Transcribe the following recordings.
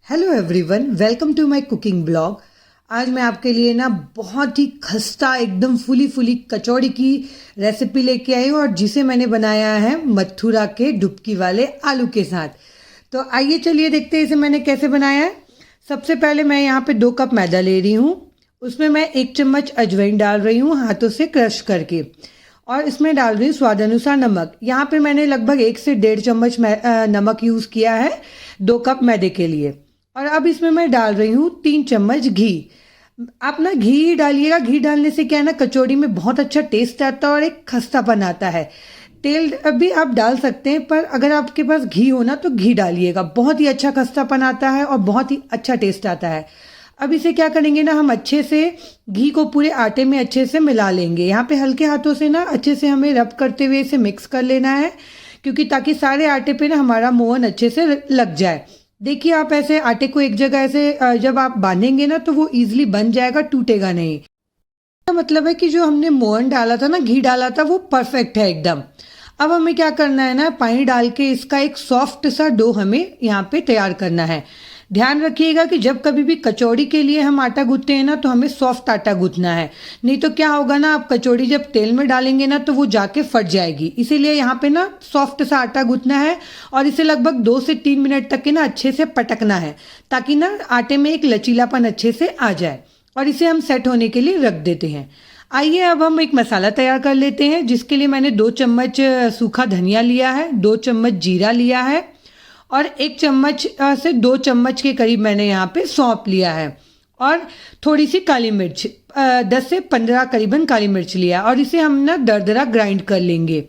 Hello everyone, welcome to my cooking blog. आज मैं आपके लिए ना बहुत ही खस्ता एकदम फुली फुली कचौड़ी की रेसिपी लेके आई हूँ और जिसे मैंने बनाया है मथुरा के डुबकी वाले आलू के साथ। तो आइए चलिए देखते हैं इसे मैंने कैसे बनाया है। सबसे पहले मैं यहाँ पे 2 कप मैदा ले रही हूँ। उसमें मैं 1 चम्मच अजवाइन डाल रही हूँ हाथों से क्रश करके, और इसमें डाल रही हूँ स्वाद अनुसार नमक। यहाँ पे मैंने लगभग 1 से 1.5 चम्मच नमक यूज़ किया है 2 कप मैदे के लिए। और अब इसमें मैं डाल रही हूँ 3 चम्मच घी। आप ना घी ही डालिएगा, घी डालने से क्या है ना, कचौड़ी में बहुत अच्छा टेस्ट आता है और एक खस्तापन आता है। तेल भी आप डाल सकते हैं, पर अगर आपके पास घी हो ना तो घी डालिएगा, बहुत ही अच्छा खस्तापन आता है और बहुत ही अच्छा टेस्ट आता है। अब इसे क्या करेंगे ना, हम अच्छे से घी को पूरे आटे में अच्छे से मिला लेंगे। यहाँ पे हल्के हाथों से ना अच्छे से हमें रब करते हुए इसे मिक्स कर लेना है, क्योंकि ताकि सारे आटे पे ना हमारा मोहन अच्छे से लग जाए। देखिए, आप ऐसे आटे को एक जगह ऐसे जब आप बांधेंगे ना तो वो इजीली बन जाएगा, टूटेगा नहीं। इसका मतलब है कि जो हमने मोहन डाला था ना, घी डाला था, वो परफेक्ट है एकदम। अब हमें क्या करना है ना, पानी डाल के इसका एक सॉफ्ट सा डो हमें यहाँ पे तैयार करना है। ध्यान रखिएगा कि जब कभी भी कचौड़ी के लिए हम आटा गूंथते हैं ना तो हमें सॉफ्ट आटा गूंथना है, नहीं तो क्या होगा ना, आप कचौड़ी जब तेल में डालेंगे ना तो वो जाके फट जाएगी। इसीलिए यहाँ पे ना सॉफ्ट सा आटा गूंथना है और इसे लगभग 2 से 3 मिनट तक के ना अच्छे से पटकना है, ताकि ना आटे में एक लचीलापन अच्छे से आ जाए। और इसे हम सेट होने के लिए रख देते हैं। आइए अब हम एक मसाला तैयार कर लेते हैं, जिसके लिए मैंने 2 चम्मच सूखा धनिया लिया है, 2 चम्मच जीरा लिया है और 1 चम्मच से 2 चम्मच के करीब मैंने यहाँ पे सौंफ लिया है, और थोड़ी सी काली मिर्च, 10 से 15 करीबन काली मिर्च लिया, और इसे हम ना दरदरा ग्राइंड कर लेंगे।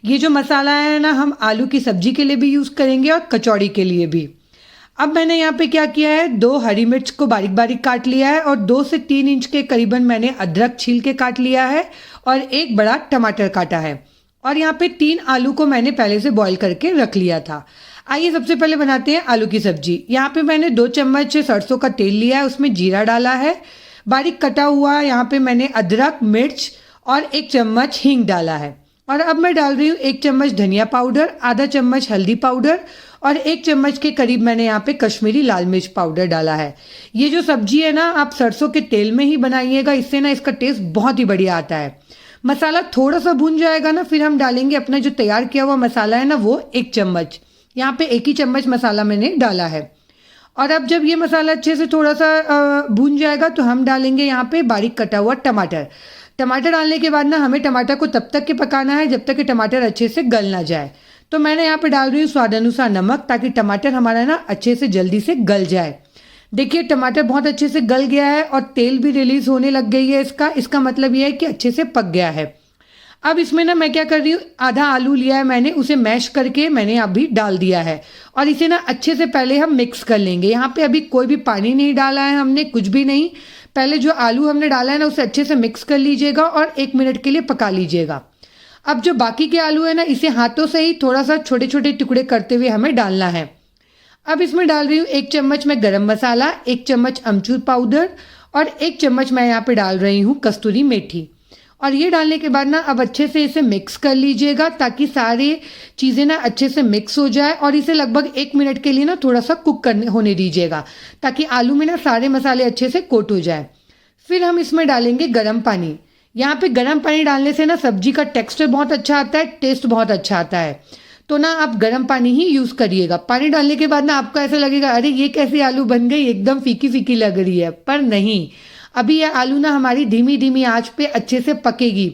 ये जो मसाला है ना, हम आलू की सब्जी के लिए भी यूज़ करेंगे और कचौड़ी के लिए भी। अब मैंने यहाँ पे क्या किया है, 2 हरी मिर्च को बारीक बारीक काट लिया है और 2 से 3 इंच के करीबन मैंने अदरक छील के काट लिया है और 1 बड़ा टमाटर काटा है। और यहाँ पे 3 आलू को मैंने पहले से बॉईल करके रख लिया था। आइए सबसे पहले बनाते हैं आलू की सब्जी। यहाँ पे मैंने 2 चम्मच सरसों का तेल लिया है, उसमें जीरा डाला है, बारीक कटा हुआ यहाँ पे मैंने अदरक, मिर्च और 1 चम्मच हींग डाला है। और अब मैं डाल रही हूँ 1 चम्मच धनिया पाउडर, आधा चम्मच हल्दी पाउडर और 1 चम्मच के करीब मैंने यहाँ पे कश्मीरी लाल मिर्च पाउडर डाला है। ये जो सब्जी है ना, आप सरसों के तेल में ही बनाइएगा, इससे ना इसका टेस्ट बहुत ही बढ़िया आता है। मसाला थोड़ा सा भून जाएगा ना, फिर हम डालेंगे अपना जो तैयार किया हुआ मसाला है ना, वो 1 चम्मच। यहाँ पे 1 ही चम्मच मसाला मैंने डाला है। और अब जब ये मसाला अच्छे से थोड़ा सा भून जाएगा तो हम डालेंगे यहाँ पे बारीक कटा हुआ टमाटर। टमाटर डालने के बाद ना हमें टमाटर को तब तक के पकाना है जब तक कि टमाटर अच्छे से गल ना जाए। तो मैंने यहाँ पे डाल रही हूँ स्वाद अनुसार नमक, ताकि टमाटर हमारा ना अच्छे से जल्दी से गल जाए। देखिए, टमाटर बहुत अच्छे से गल गया है और तेल भी रिलीज होने लग गई है इसका मतलब ये है कि अच्छे से पक गया है। अब इसमें ना मैं क्या कर रही हूँ, आधा आलू लिया है मैंने, उसे मैश करके मैंने अभी डाल दिया है और इसे ना अच्छे से पहले हम मिक्स कर लेंगे। यहाँ पे अभी कोई भी पानी नहीं डाला है हमने, कुछ भी नहीं। पहले जो आलू हमने डाला है ना, उसे अच्छे से मिक्स कर लीजिएगा और 1 मिनट के लिए पका लीजिएगा। अब जो बाकी के आलू है ना, इसे हाथों से ही थोड़ा सा छोटे छोटे टुकड़े करते हुए हमें डालना है। अब इसमें डाल रही हूँ 1 चम्मच मैं गरम मसाला, 1 चम्मच अमचूर पाउडर और 1 चम्मच मैं यहाँ पे डाल रही हूँ कस्तूरी मेथी। और ये डालने के बाद ना अब अच्छे से इसे मिक्स कर लीजिएगा, ताकि सारी चीज़ें ना अच्छे से मिक्स हो जाए, और इसे लगभग 1 मिनट के लिए ना थोड़ा सा कुक होने दीजिएगा, ताकि आलू में ना सारे मसाले अच्छे से कोट हो जाए। फिर हम इसमें डालेंगे गर्म पानी। यहाँ पे गर्म पानी डालने से ना सब्जी का टेक्सचर बहुत अच्छा आता है, टेस्ट बहुत अच्छा आता है। तो ना आप गर्म पानी ही यूज़ करिएगा। पानी डालने के बाद ना आपको ऐसा लगेगा, अरे ये कैसी आलू बन गई, एकदम फीकी फीकी लग रही है, पर नहीं। अभी ये आलू ना हमारी धीमी धीमी आंच पे अच्छे से पकेगी।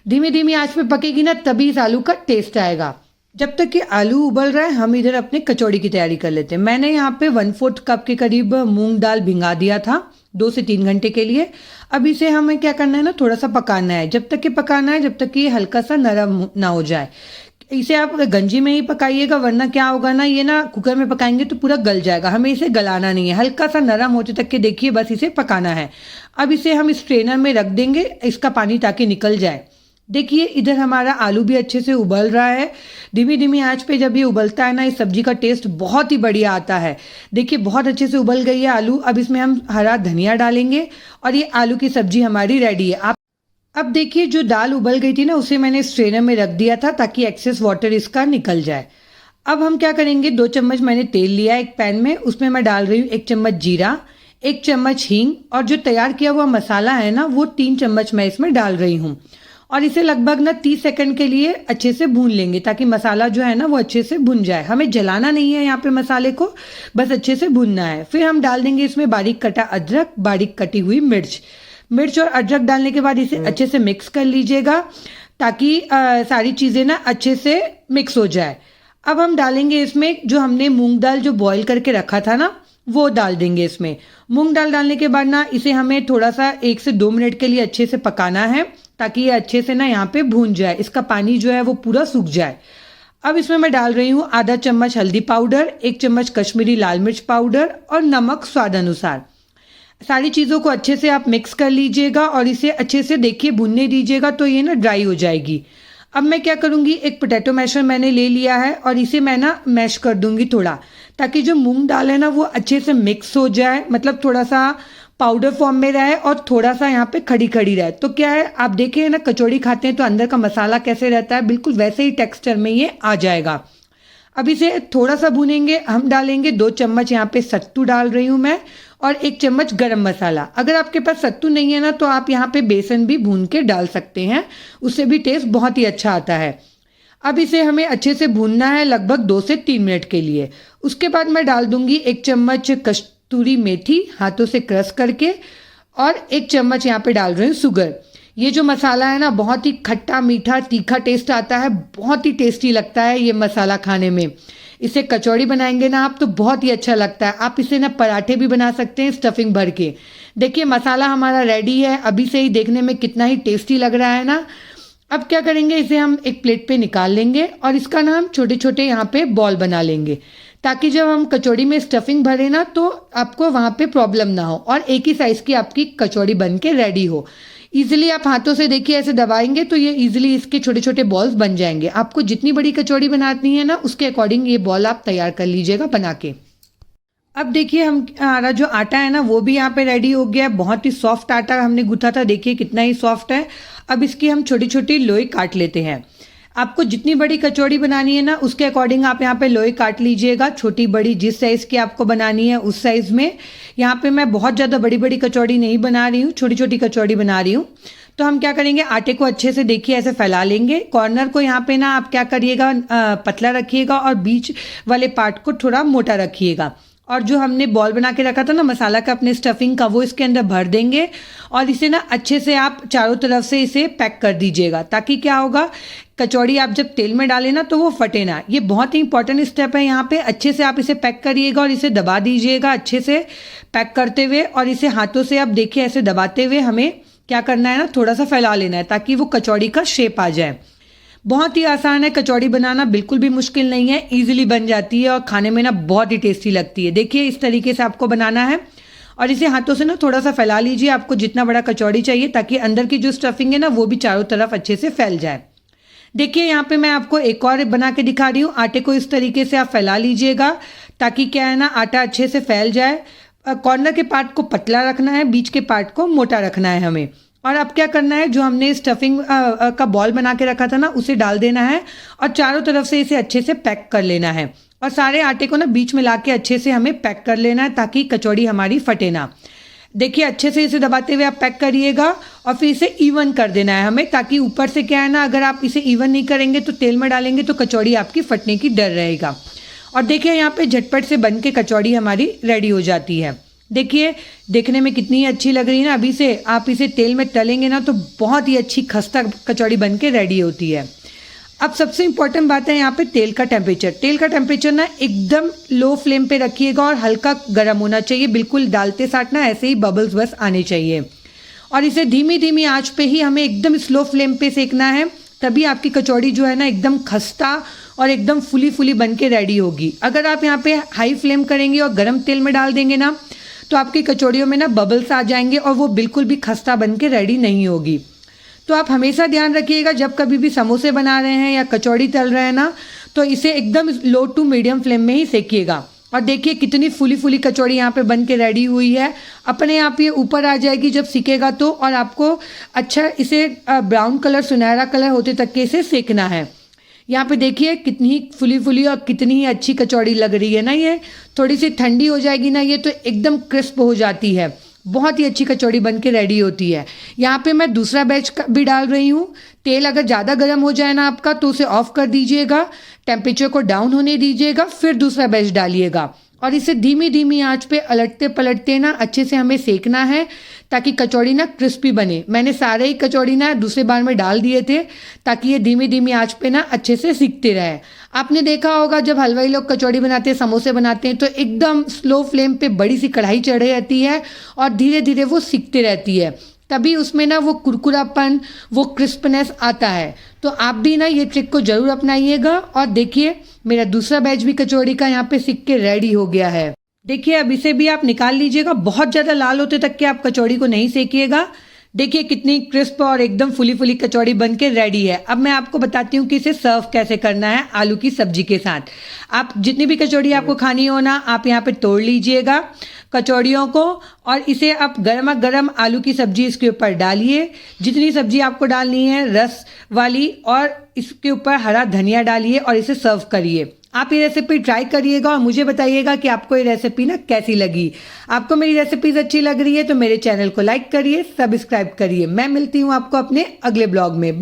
धीमी धीमी आंच पे पकेगी ना, तभी इस आलू का टेस्ट आएगा। जब तक कि आलू उबल रहा है, हम इधर अपने कचौड़ी की तैयारी कर लेते हैं। मैंने यहाँ पे 1/4 कप के करीब मूंग दाल भिंगा दिया था 2 से 3 घंटे के लिए। अब इसे हमें क्या करना है ना, थोड़ा सा पकाना है। जब तक कि पकाना है, जब तक कि ये हल्का सा नरम ना हो जाए। इसे आप गंजी में ही पकाइएगा, वरना क्या होगा ना, ये ना कुकर में पकाएंगे तो पूरा गल जाएगा। हमें इसे गलाना नहीं है, हल्का सा नरम होते तक के देखिए बस इसे पकाना है। अब इसे हम स्ट्रेनर में रख देंगे, इसका पानी ताकि निकल जाए। देखिए, इधर हमारा आलू भी अच्छे से उबल रहा है। धीमी धीमी आंच पे जब ये उबलता है ना, इस सब्जी का टेस्ट बहुत ही बढ़िया आता है। देखिए, बहुत अच्छे से उबल गई है आलू। अब इसमें हम हरा धनिया डालेंगे और ये आलू की सब्जी हमारी रेडी है। अब देखिए, जो दाल उबल गई थी ना, उसे मैंने स्ट्रेनर में रख दिया था ताकि एक्सेस वाटर इसका निकल जाए। अब हम क्या करेंगे, 2 चम्मच मैंने तेल लिया एक पैन में, उसमें मैं डाल रही हूँ 1 चम्मच जीरा, 1 चम्मच हींग और जो तैयार किया हुआ मसाला है ना वो 3 चम्मच मैं इसमें डाल रही हूँ। और इसे लगभग ना 30 सेकंड के लिए अच्छे से भून लेंगे ताकि मसाला जो है ना वो अच्छे से भुन जाए। हमें जलाना नहीं है यहाँ पे मसाले को, बस अच्छे से भूनना है। फिर हम डाल देंगे इसमें बारीक कटा अदरक, बारीक कटी हुई मिर्च और अदरक डालने के बाद इसे अच्छे से मिक्स कर लीजिएगा ताकि सारी चीज़ें ना अच्छे से मिक्स हो जाए। अब हम डालेंगे इसमें जो हमने मूंग दाल जो बॉईल करके रखा था ना वो डाल देंगे इसमें। मूंग दाल डालने के बाद ना इसे हमें थोड़ा सा 1 से 2 मिनट के लिए अच्छे से पकाना है ताकि ये अच्छे से ना यहाँ पे भून जाए, इसका पानी जो है वो पूरा सूख जाए। अब इसमें मैं डाल रही हूँ आधा चम्मच हल्दी पाउडर, 1 चम्मच कश्मीरी लाल मिर्च पाउडर और नमक स्वाद अनुसार। सारी चीज़ों को अच्छे से आप मिक्स कर लीजिएगा और इसे अच्छे से देखिए भूनने दीजिएगा तो ये ना ड्राई हो जाएगी। अब मैं क्या करूँगी, एक पोटैटो मैशर मैंने ले लिया है और इसे मैं ना मैश कर दूंगी थोड़ा, ताकि जो मूंग दाल है ना वो अच्छे से मिक्स हो जाए, मतलब थोड़ा सा पाउडर फॉर्म में रहे और थोड़ा सा यहाँ पे खड़ी खड़ी रहे। तो क्या है, आप देखिए ना कचौड़ी खाते हैं तो अंदर का मसाला कैसे रहता है, बिल्कुल वैसे ही टेक्सचर में ये आ जाएगा। अब इसे थोड़ा सा भूनेंगे। हम डालेंगे 2 चम्मच यहाँ पे सत्तू डाल रही हूँ मैं और 1 चम्मच गरम मसाला। अगर आपके पास सत्तू नहीं है ना तो आप यहाँ पे बेसन भी भून के डाल सकते हैं, उससे भी टेस्ट बहुत ही अच्छा आता है। अब इसे हमें अच्छे से भूनना है लगभग 2 से 3 मिनट के लिए। उसके बाद मैं डाल दूंगी 1 चम्मच कस्तूरी मेथी हाथों से क्रश करके और 1 चम्मच यहाँ पे डाल रही हूँ शुगर। ये जो मसाला है ना बहुत ही खट्टा मीठा तीखा टेस्ट आता है, बहुत ही टेस्टी लगता है ये मसाला खाने में। इसे कचौड़ी बनाएंगे ना आप तो बहुत ही अच्छा लगता है। आप इसे ना पराठे भी बना सकते हैं स्टफिंग भर के। देखिए मसाला हमारा रेडी है, अभी से ही देखने में कितना ही टेस्टी लग रहा है ना। अब क्या करेंगे, इसे हम एक प्लेट पे निकाल लेंगे और इसका ना हम छोटे छोटे यहाँ पे बॉल बना लेंगे ताकि जब हम कचौड़ी में स्टफिंग भरे ना तो आपको वहाँ पे प्रॉब्लम ना हो और एक ही साइज़ की आपकी कचौड़ी बन के रेडी हो। इजीली आप हाथों से देखिए ऐसे दबाएंगे तो ये इजीली इसके छोटे छोटे बॉल्स बन जाएंगे। आपको जितनी बड़ी कचौड़ी बनानी है ना उसके अकॉर्डिंग ये बॉल आप तैयार कर लीजिएगा बना के। अब देखिए हमारा जो आटा है ना वो भी यहाँ पे रेडी हो गया है। बहुत ही सॉफ्ट आटा हमने गूथा था, देखिए कितना ही सॉफ्ट है। अब इसकी हम छोटी छोटी लोई काट लेते हैं। आपको जितनी बड़ी कचौड़ी बनानी है ना उसके अकॉर्डिंग आप यहाँ पे लोई काट लीजिएगा, छोटी बड़ी जिस साइज़ की आपको बनानी है उस साइज़ में। यहाँ पे मैं बहुत ज़्यादा बड़ी बड़ी कचौड़ी नहीं बना रही हूँ, छोटी छोटी कचौड़ी बना रही हूँ। तो हम क्या करेंगे, आटे को अच्छे से देखिए ऐसे फैला लेंगे। कॉर्नर को यहाँ पे ना आप क्या करिएगा, पतला रखिएगा और बीच वाले पार्ट को थोड़ा मोटा रखिएगा। और जो हमने बॉल बना के रखा था ना मसाला का अपने स्टफिंग का, वो इसके अंदर भर देंगे और इसे ना अच्छे से आप चारों तरफ से इसे पैक कर दीजिएगा ताकि क्या होगा, कचौड़ी आप जब तेल में डालें ना तो वो फटे ना। ये बहुत ही इंपॉर्टेंट स्टेप है यहाँ पे। अच्छे से आप इसे पैक करिएगा और इसे दबा दीजिएगा अच्छे से पैक करते हुए। और इसे हाथों से आप देखिए ऐसे दबाते हुए हमें क्या करना है ना, थोड़ा सा फैला लेना है ताकि वो कचौड़ी का शेप आ जाए। बहुत ही आसान है कचौड़ी बनाना, बिल्कुल भी मुश्किल नहीं है, इजीली बन जाती है और खाने में ना बहुत ही टेस्टी लगती है। देखिए इस तरीके से आपको बनाना है और इसे हाथों से ना थोड़ा सा फैला लीजिए, आपको जितना बड़ा कचौड़ी चाहिए ताकि अंदर की जो स्टफिंग है ना वो भी चारों तरफ अच्छे से फैल जाए। देखिए यहाँ पे मैं आपको एक और बना के दिखा रही हूँ। आटे को इस तरीके से आप फैला लीजिएगा ताकि क्या है ना आटा अच्छे से फैल जाए। कॉर्नर के पार्ट को पतला रखना है, बीच के पार्ट को मोटा रखना है हमें। और अब क्या करना है, जो हमने स्टफिंग का बॉल बना के रखा था ना उसे डाल देना है और चारों तरफ से इसे अच्छे से पैक कर लेना है। और सारे आटे को ना बीच में ला के अच्छे से हमें पैक कर लेना है ताकि कचौड़ी हमारी फटे ना। देखिए अच्छे से इसे दबाते हुए आप पैक करिएगा और फिर इसे इवन कर देना है हमें, ताकि ऊपर से क्या है ना, अगर आप इसे इवन नहीं करेंगे तो तेल में डालेंगे तो कचौड़ी आपकी फटने की डर रहेगा। और देखिए यहाँ पे झटपट से बन के कचौड़ी हमारी रेडी हो जाती है। देखिए देखने में कितनी अच्छी लग रही है ना। अभी से आप इसे तेल में तलेंगे ना तो बहुत ही अच्छी खस्ता कचौड़ी बन के रेडी होती है। अब सबसे इम्पॉर्टेंट बात है यहाँ पे तेल का टेम्परेचर। तेल का टेम्परेचर ना एकदम लो फ्लेम पे रखिएगा और हल्का गर्म होना चाहिए, बिल्कुल डालते साथ ना ऐसे ही बबल्स बस आने चाहिए। और इसे धीमी धीमी आंच पे ही हमें एकदम स्लो फ्लेम पे सेकना है, तभी आपकी कचौड़ी जो है ना एकदम खस्ता और एकदम फुली फुली बन के रेडी होगी। अगर आप यहाँ पे हाई फ्लेम करेंगे और गर्म तेल में डाल देंगे ना तो आपकी कचौड़ियों में ना बबल्स आ जाएंगे और वो बिल्कुल भी खस्ता बन के रेडी नहीं होगी। तो आप हमेशा ध्यान रखिएगा जब कभी भी समोसे बना रहे हैं या कचौड़ी तल रहे हैं ना तो इसे एकदम लो टू मीडियम फ्लेम में ही सेकिएगा। और देखिए कितनी फुली फुली कचौड़ी यहाँ पे बन के रेडी हुई है। अपने आप ये ऊपर आ जाएगी जब सीखेगा तो, और आपको अच्छा इसे ब्राउन कलर सुनहरा कलर होते तक के इसे सेकना है। यहाँ पे देखिए कितनी ही फुली फुली और कितनी ही अच्छी कचौड़ी लग रही है ना। ये थोड़ी सी ठंडी हो जाएगी ना ये तो एकदम क्रिस्प हो जाती है, बहुत ही अच्छी कचौड़ी बन के रेडी होती है। यहाँ पे मैं दूसरा बैच भी डाल रही हूँ। तेल अगर ज़्यादा गर्म हो जाए ना आपका तो उसे ऑफ कर दीजिएगा, टेम्परेचर को डाउन होने दीजिएगा, फिर दूसरा बैच डालिएगा और इसे धीमी धीमी आंच पे पलटते पलटते ना अच्छे से हमें सेकना है ताकि कचौड़ी ना क्रिस्पी बने। मैंने सारे ही कचौड़ी ना दूसरे बार में डाल दिए थे ताकि ये धीमी धीमी आंच पे ना अच्छे से सिकते रहे। आपने देखा होगा जब हलवाई लोग कचौड़ी बनाते हैं, समोसे बनाते हैं तो एकदम स्लो फ्लेम पे बड़ी सी कढ़ाई चढ़ी रहती है और धीरे धीरे वो सिकती रहती है, तभी उसमें ना वो कुरकुरापन, वो क्रिस्पनेस आता है। तो आप भी ना ये ट्रिक को ज़रूर अपनाइएगा। और देखिए मेरा दूसरा बैच भी कचौड़ी का यहाँ पे सिक के रेडी हो गया है। देखिए अब इसे भी आप निकाल लीजिएगा, बहुत ज़्यादा लाल होते तक के आप कचौड़ी को नहीं सेकिएगा। देखिए कितनी क्रिस्प और एकदम फुली फुली कचौड़ी बन के रेडी है। अब मैं आपको बताती हूँ कि इसे सर्व कैसे करना है आलू की सब्जी के साथ। आप जितनी भी कचौड़ी आपको खानी हो ना आप यहाँ पे तोड़ लीजिएगा कचौड़ियों को और इसे आप गर्मा गर्म आलू की सब्जी इसके ऊपर डालिए। जितनी सब्जी आपको डालनी है रस वाली, और इसके ऊपर हरा धनिया डालिए और इसे सर्व करिए। आप ये रेसिपी ट्राई करिएगा और मुझे बताइएगा कि आपको ये रेसिपी ना कैसी लगी। आपको मेरी रेसिपीज अच्छी लग रही है तो मेरे चैनल को लाइक करिए, सब्सक्राइब करिए। मैं मिलती हूँ आपको अपने अगले ब्लॉग में।